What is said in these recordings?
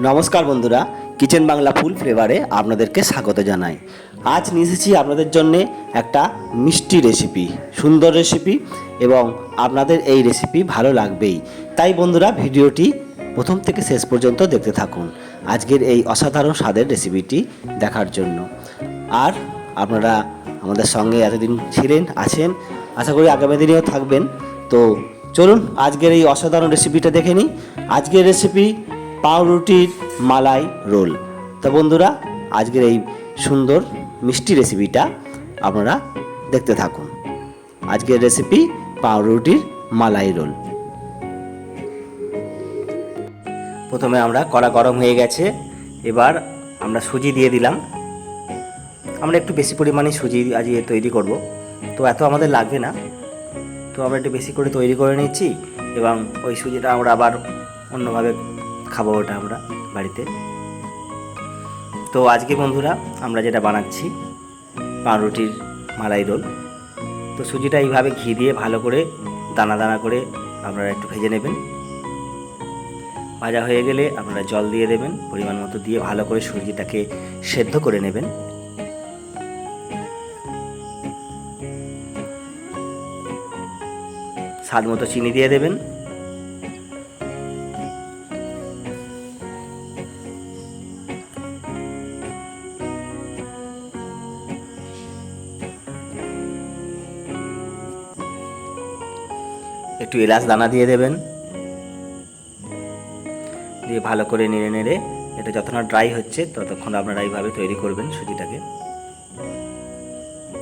নমস্কার বন্ধুরা, কিচেন বাংলা ফুল ফ্লেভারে আপনাদেরকে স্বাগত জানাই। আজ নিয়ে এসেছি আপনাদের জন্য একটা মিষ্টি রেসিপি, সুন্দর রেসিপি, এবং আপনাদের এই রেসিপি ভালো লাগবেই। তাই বন্ধুরা, ভিডিওটি প্রথম থেকে শেষ পর্যন্ত দেখতে থাকুন আজকের এই অসাধারণ স্বাদের রেসিপিটি দেখার জন্য। আর আপনারা আমাদের সঙ্গে এতদিন ছিলেন, আছেন, আশা করি আগামী দিনেও থাকবেন। তো চলুন আজকের এই অসাধারণ রেসিপিটা দেখে নিই। আজকের রেসিপি পাউরুটির মালাই রোল। তো বন্ধুরা, আজকের এই সুন্দর মিষ্টি রেসিপিটা আপনারা দেখতে থাকুন। আজকের রেসিপি পাউরুটির মালাই রোল। প্রথমে আমরা কড়া গরম হয়ে গেছে, এবার আমরা সুজি দিয়ে দিলাম। আমরা একটু বেশি পরিমাণে সুজি আজকে তৈরি করব, তো এত আমাদের লাগবে না, তো আমরা একটু বেশি করে তৈরি করে নিচ্ছি এবং ওই সুজিটা আমরা আবার অন্যভাবে খাবো ওটা আমরা বাড়িতে। তো আজকে বন্ধুরা আমরা যেটা বানাচ্ছি পাউরুটির মালাই রোল। তো সুজিটা এইভাবে ঘি দিয়ে ভালো করে দানা দানা করে আপনারা একটু ভেজে নেবেন। ভাজা হয়ে গেলে আপনারা জল দিয়ে দেবেন পরিমাণ মতো, দিয়ে ভালো করে সুজিটাকে সেদ্ধ করে নেবেন। স্বাদ মতো চিনি দিয়ে দেবেন। একটু এলাচ দানা দিয়ে দেবেন, দিয়ে ভালো করে নেড়ে নেড়ে এটা যতক্ষণ ড্রাই হচ্ছে ততক্ষণ আপনারা এইভাবে তৈরি করবেন সুজিটাকে।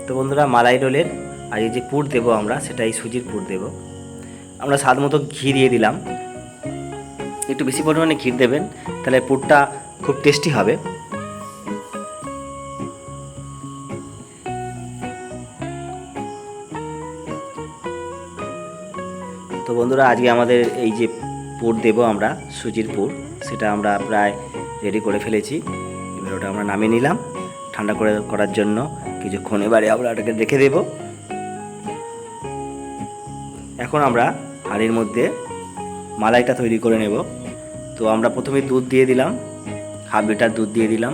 তো বন্ধুরা, মালাই রোলের আর এই যে পুর দেবো আমরা, সেটা এই সুজির পুর দেব। আমরা স্বাদ মতো ঘি দিয়ে দিলাম, একটু বেশি পরিমাণে ঘি দেবেন, তাহলে পুরটা খুব টেস্টি হবে। তো বন্ধুরা, আজকে আমাদের এই যে পুর দেব আমরা, সুজির পুর, সেটা আমরা প্রায় রেডি করে ফেলেছি। এবার ওটা আমরা নামিয়ে নিলাম ঠান্ডা করার জন্য কিছুক্ষণ। এবারে আমরা ওটাকে রেখে দেব। এখন আমরা হাঁড়ির মধ্যে মালাইটা তৈরি করে নেব। তো আমরা প্রথমে দুধ দিয়ে দিলাম, হাফ লিটার দুধ দিয়ে দিলাম।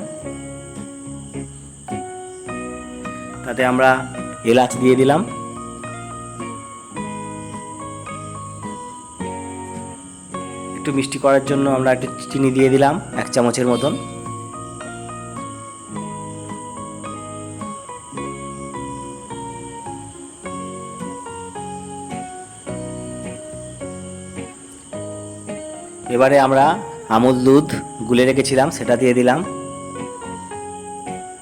তাতে আমরা এলাচ দিয়ে দিলাম, একটু মিষ্টি করার জন্য আমরা একটু চিনি দিয়ে দিলাম 1 চামচের মতন। এবারে আমরা আমুল দুধ গুলে রেখেছিলাম সেটা দিয়ে দিলাম,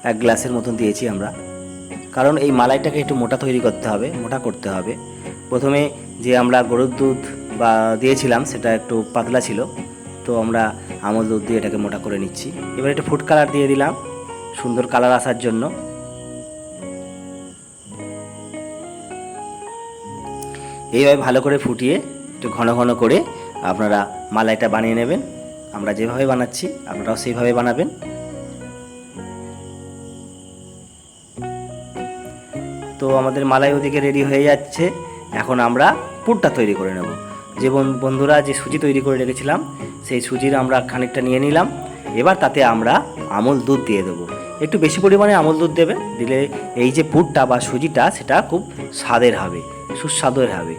1 গ্লাসের মতন দিয়েছি আমরা, কারণ এই মালাইটাকে একটু মোটা তৈরি করতে হবে, মোটা করতে হবে। প্রথমে যে আমরা গরুর দুধ বা দিয়েছিলাম সেটা একটু পাতলা ছিল, তো আমরা আমুল দুধ দিয়ে এটাকে মোটা করে নিচ্ছি। এবার একটু ফুড কালার দিয়ে দিলাম সুন্দর কালার আসার জন্য। এইভাবে ভালো করে ফুটিয়ে একটু ঘন ঘন করে আপনারা মালাইটা বানিয়ে নেবেন। আমরা যেভাবে বানাচ্ছি আপনারাও সেইভাবে বানাবেন। তো আমাদের মালাই ওদিকে রেডি হয়ে যাচ্ছে, এখন আমরা পুরটা তৈরি করে নেব। যে বন্ধুরা যে সুজি তৈরি করে রেখেছিলাম সেই সুজির আমরা খানিকটা নিয়ে নিলাম। এবার তাতে আমরা আমুল দুধ দিয়ে দেবো, একটু বেশি পরিমাণে আমুল দুধ দেবেন, দিলে এই যে পুরটা বা সুজিটা সেটা খুব স্বাদের হবে, সুস্বাদের হবে।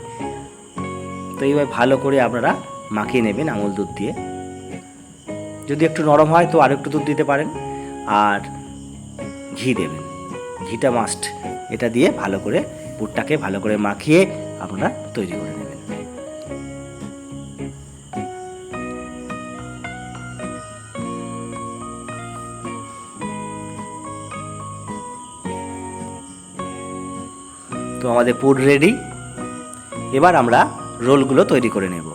তো এইভাবে ভালো করে আপনারা মাখিয়ে নেবেন আমুল দুধ দিয়ে। যদি একটু নরম হয় তো আরও একটু দুধ দিতে পারেন, আর ঘি দেবেন, ঘিটা মাস্ট। এটা দিয়ে ভালো করে পুরটাকে ভালো করে মাখিয়ে আপনারা তৈরি করে নেবেন। তো আমাদের পুর রেডি। এবার আমরা রোলগুলো তৈরি করে নেব।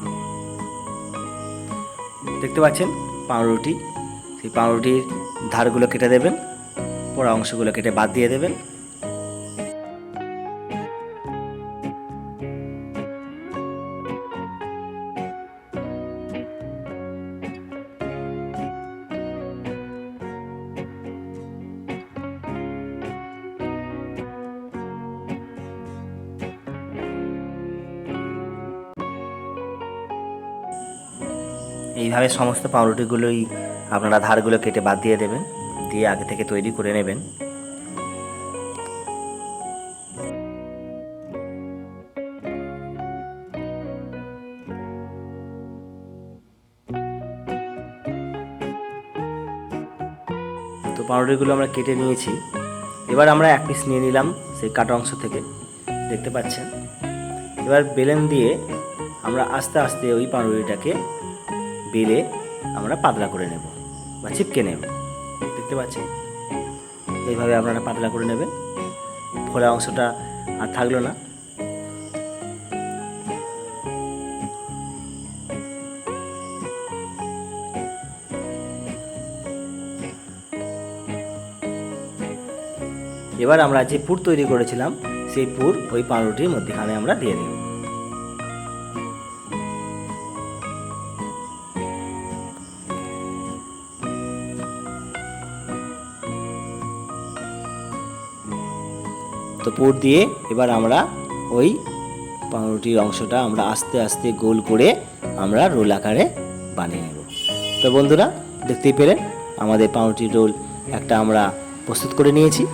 দেখতে পাচ্ছেন পাউরুটি, সেই পাউরুটির ধারগুলো কেটে দেবেন, পোড়া অংশগুলো কেটে বাদ দিয়ে দেবেন। এইভাবে সমস্ত পাউরুটিগুলোই আপনারা ধারগুলো কেটে বাদ দিয়ে দেবেন, দিয়ে আগে থেকে তৈরি করে নেবেন। তো পাউরুটিগুলো আমরা কেটে নিয়েছি। এবার আমরা এক পিস নিয়ে নিলাম সেই কাটা অংশ থেকে, দেখতে পাচ্ছেন। এবার বেলেন দিয়ে আমরা আস্তে আস্তে ওই পাউরুটিটাকে বেলে আমরা পাতলা করে নেব বা চিপকে নেব, দেখতে পাচ্ছেন। এইভাবে আপনারা পাতলা করে নেবেন, ফোলা অংশটা আর থাকলো না। এবার আমরা যে পুর তৈরি করেছিলাম সেই পুর ওই পাউরুটির মধ্যখানে আমরা দিয়ে দেব। তো পুর দিয়ে এবার আমরা ওই পাউরুটির অংশটা আমরা আস্তে আস্তে গোল করে আমরা রোল আকারে বানিয়ে নেব। তো বন্ধুরা, দেখতেই পেলেন আমাদের পাউরুটির রোল একটা আমরা প্রস্তুত করে নিয়েছি।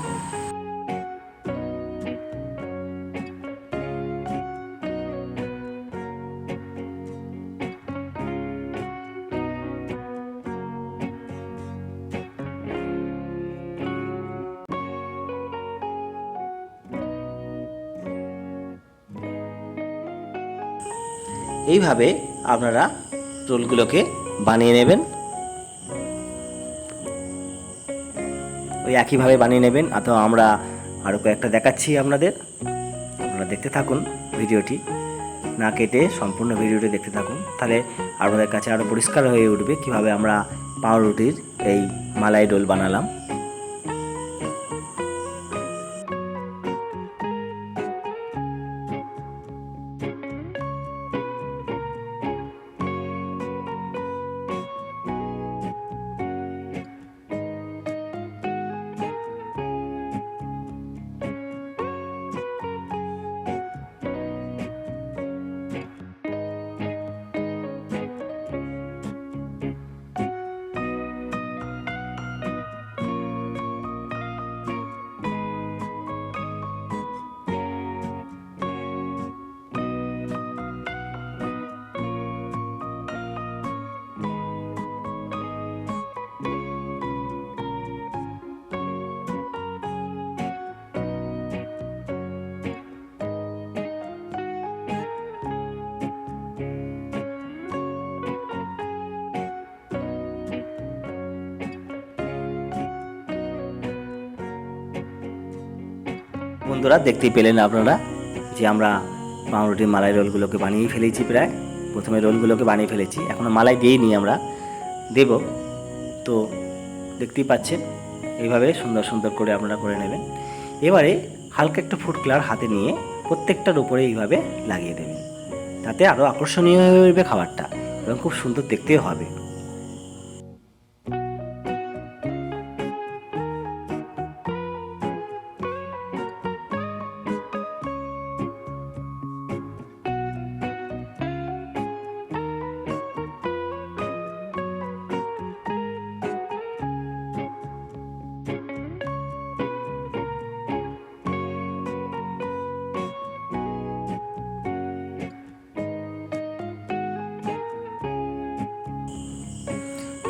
এইভাবে আপনারা রোলগুলোকে বানিয়ে নেবেন, ওই একইভাবে বানিয়ে নেবেন। অথবা আমরা আরও কয়েকটা দেখাচ্ছি আপনাদের, আপনারা দেখতে থাকুন ভিডিওটি, না কেটে সম্পূর্ণ ভিডিওটি দেখতে থাকুন, তাহলে আপনাদের কাছে আরও পরিষ্কার হয়ে উঠবে কীভাবে আমরা পাউরুটির এই মালাই রোল বানালাম। বন্ধুরা, দেখতেই পেলেন আপনারা যে আমরা পাউরুটির মালাই রোলগুলোকে বানিয়ে ফেলেছি। প্রায় প্রথমে রোলগুলোকে বানিয়ে ফেলেছি, এখনও মালাই দিইনি, আমরা দেব। তো দেখতেই পাচ্ছেন এইভাবে সুন্দর সুন্দর করে আপনারা করে নেবেন। এবারে হালকা একটু ফুড কালার হাতে নিয়ে প্রত্যেকটার উপরে এইভাবে লাগিয়ে দেবেন, তাতে আরও আকর্ষণীয় হয়ে উঠবে খাবারটা এবং খুব সুন্দর দেখতেও হবে।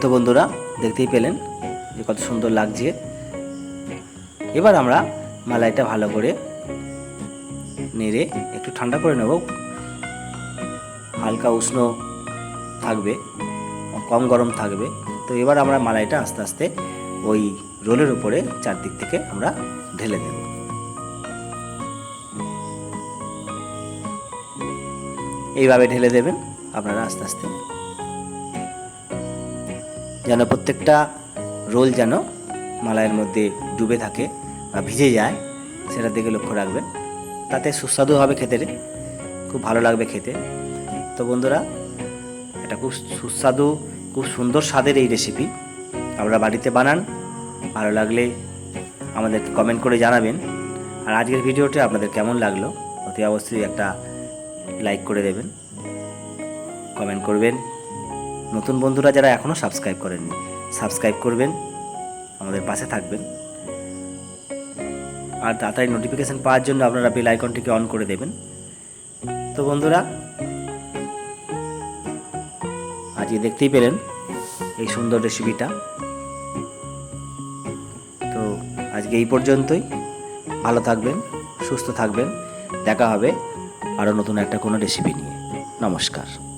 তো বন্ধুরা, দেখতেই পেলেন যে কত সুন্দর লাগছে। এবার আমরা মালাইটা ভালো করে নেড়ে একটু ঠান্ডা করে নেব, হালকা উষ্ণ থাকবে, কম গরম থাকবে। তো এবার আমরা মালাইটা আস্তে আস্তে ওই রোলের উপরে চারদিক থেকে আমরা ঢেলে দেব। এইভাবে ঢেলে দেবেন আপনারা আস্তে আস্তে, যেন প্রত্যেকটা রোল যেন মালাইয়ের মধ্যে ডুবে থাকে বা ভিজে যায়, সেটার দিকে লক্ষ্য রাখবেন। তাতে সুস্বাদু হবে খেতে, খুব ভালো লাগবে খেতে। তো বন্ধুরা, এটা খুব সুস্বাদু, খুব সুন্দর স্বাদের এই রেসিপি আপনারা বাড়িতে বানান। ভালো লাগলে আমাদেরকে কমেন্ট করে জানাবেন। আর আজকের ভিডিওটা আপনাদের কেমন লাগলো অতি অবশ্যই একটা লাইক করে দেবেন, কমেন্ট করবেন, নতুন বন্ধুরা যারা এখনও সাবস্ক্রাইব করেননি, সাবস্ক্রাইব করবেন, আমাদের পাশে থাকবেন। আর তাড়াতাড়ি নোটিফিকেশান পাওয়ার জন্য আপনারা বেল আইকনটিকে অন করে দেবেন। তো বন্ধুরা, আজকে দেখতেই পেলেন এই সুন্দর রেসিপিটা। তো আজকে এই পর্যন্তই। ভালো থাকবেন, সুস্থ থাকবেন। দেখা হবে আরও নতুন একটা কোনো রেসিপি নিয়ে। নমস্কার।